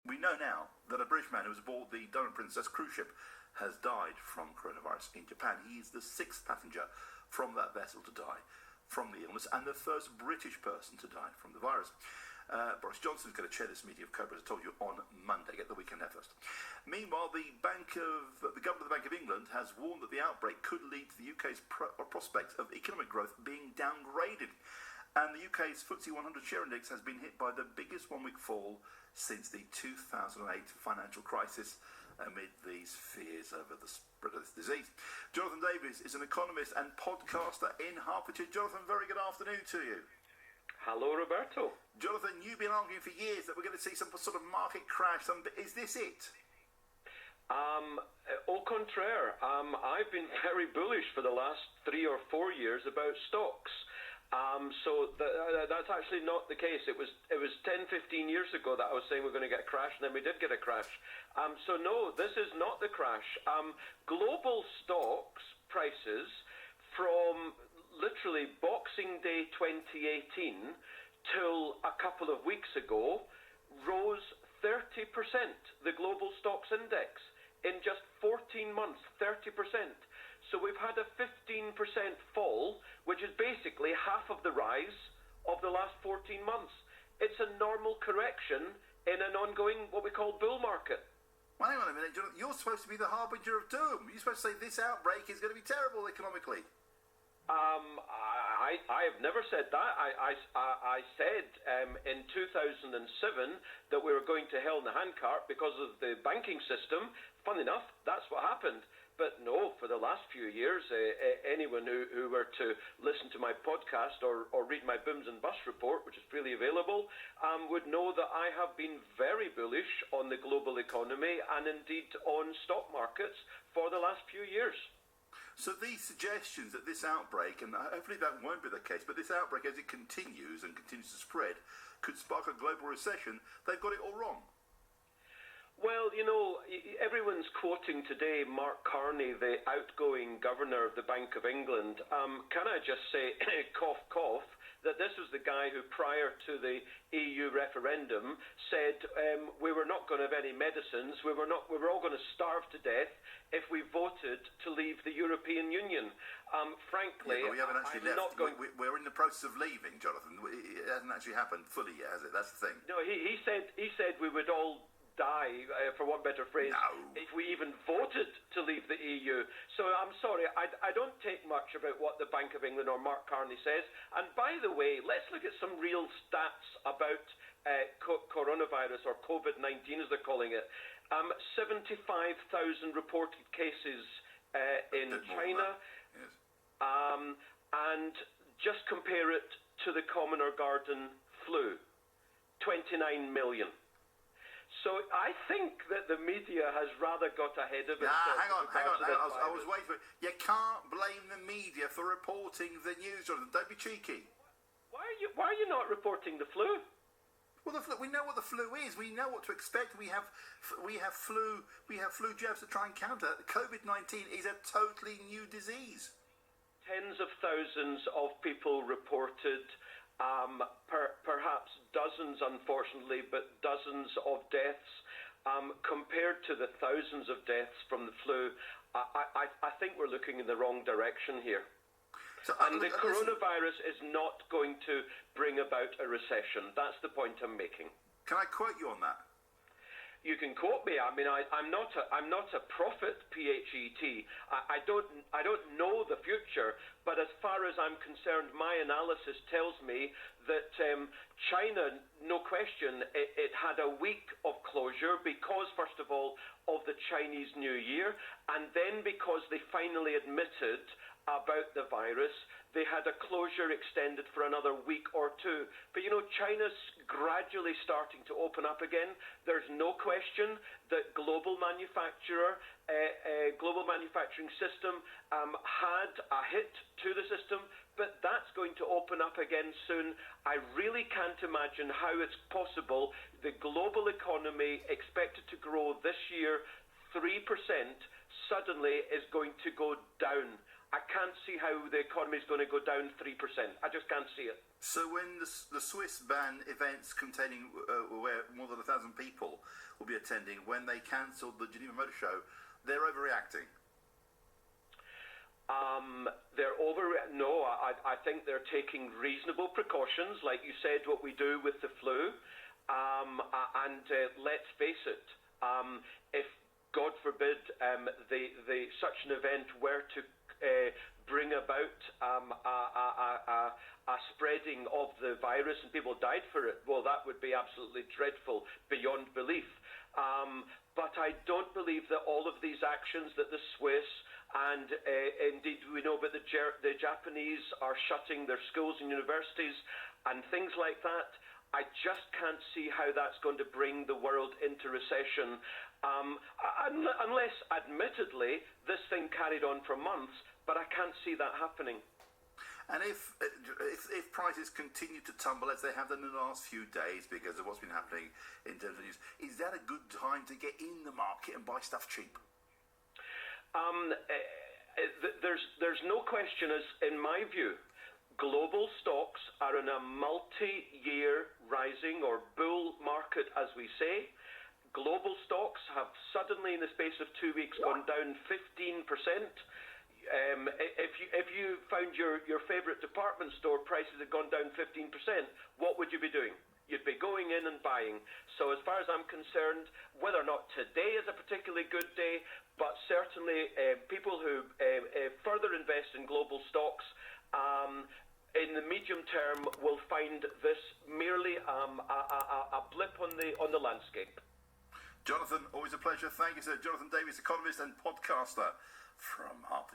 We know now that a British man who was aboard the Diamond Princess cruise ship has died from coronavirus in Japan. He is the 6th passenger from that vessel to die from the illness and the first British person to die from the virus. Boris Johnson is going to chair this meeting of Cobra, as I told you, on Monday. Get the weekend there first. Meanwhile, the governor of the Bank of England has warned that the outbreak could lead to the UK's prospect of economic growth being downgraded. And the UK's FTSE 100 share index has been hit by the biggest one-week fall since the 2008 financial crisis amid these fears over the spread of this disease. Jonathan Davies is an economist and podcaster in Hertfordshire. Jonathan, very good afternoon to you. Hello, Roberto. Jonathan, you've been arguing for years that we're going to see some sort of market crash. Is this it? Au contraire. I've been very bullish for the last 3 or 4 years about stocks. That's actually not the case. It was 10, 15 years ago that I was saying we're going to get a crash, and then we did get a crash. So no, this is not the crash. Global stocks prices from literally Boxing Day 2018 till a couple of weeks ago rose 30%, the global stocks index, in just 14 months, 30%. So we've had a 15% fall, which is basically half of the rise of the last 14 months. It's a normal correction in an ongoing, what we call, bull market. Well, hang on a minute, Jonathan. You're supposed to be the harbinger of doom. You're supposed to say this outbreak is going to be terrible economically. I have never said that. I said in 2007 that we were going to hell in a handcart because of the banking system. Fun enough, that's what happened. But no, for the last few years, anyone who were to listen to my podcast or read my Booms and Bust report, which is freely available, would know that I have been very bullish on the global economy and indeed on stock markets for the last few years. So these suggestions that this outbreak, and hopefully that won't be the case, but this outbreak, as it continues and continues to spread, could spark a global recession, they've got it all wrong. Well, you know, everyone's quoting today Mark Carney, the outgoing governor of the Bank of England. Can I just say, cough, cough, that this was the guy who, prior to the EU referendum, said we were not going to have any medicines, we were all going to starve to death if we voted to leave the European Union. Frankly, yeah, we haven't actually I'm left. Not going... We're in the process of leaving, Jonathan. It hasn't actually happened fully yet, has it? That's the thing. No, he said we would all die, for one better phrase, if we even voted to leave the EU. So I'm sorry, I don't take much about what the Bank of England or Mark Carney says. And by the way, let's look at some real stats about coronavirus, or COVID-19 as they're calling it. 75,000 reported cases in China. Yes. And just compare it to the common or garden flu, 29 million. So I think that the media has rather got ahead of itself. Hang on. I was waiting for it. You can't blame the media for reporting the news, Jonathan. Don't be cheeky. Why are you not reporting the flu? Well, the flu, we know what the flu is. We know what to expect. We have flu jabs to try and counter. COVID-19 is a totally new disease. Tens of thousands of people reported. Perhaps dozens, unfortunately, but dozens of deaths. Compared to the thousands of deaths from the flu, I think we're looking in the wrong direction here. And the coronavirus is not going to bring about a recession. That's the point I'm making. Can I quote you on that? You can quote me. I mean, I'm not a prophet, P-H-E-T. I don't know the future, but as far as I'm concerned, my analysis tells me that China, no question, it had a week of closure because, first of all, of the Chinese New Year, and then because they finally admitted about the virus, they had a closure extended for another week or two. But, you know, China's gradually starting to open up again. There's no question that global manufacturing system had a hit to the system, but that's going to open up again soon. I really can't imagine how it's possible the global economy expected to grow this year 3% suddenly is going to go down. I can't see how the economy is going to go down 3%. I just can't see it. So when the Swiss ban events containing where more than 1,000 people will attending when they cancelled the Geneva Motor Show, they're overreacting? No, I think they're taking reasonable precautions, like you said, what we do with the flu. Let's face it, if, God forbid, such an event were to bring about a spreading of the virus and people died for it, well, that would be absolutely dreadful, beyond belief. But I don't believe that all of these actions that the Swiss and indeed we know that the Japanese are shutting their schools and universities and things like that, I just can't see how that's going to bring the world into recession unless, admittedly, this thing carried on for months, but I can't see that happening. And if prices continue to tumble as they have done in the last few days because of what's been happening in terms of news, is that a good time to get in the market and buy stuff cheap? There's no question, as in my view, global stocks are in a multi-year rising or bull market, as we say. Global stocks have suddenly, in the space of 2 weeks, gone down 15%. If you found your favourite department store prices had gone down 15%, what would you be doing? You'd be going in and buying. So as far as I'm concerned, whether or not today is a particularly good day, but certainly people who further invest in global stocks in the medium term will find this merely a blip on the landscape. Jonathan, always a pleasure. Thank you, sir. Jonathan Davies, economist and podcaster from Harper.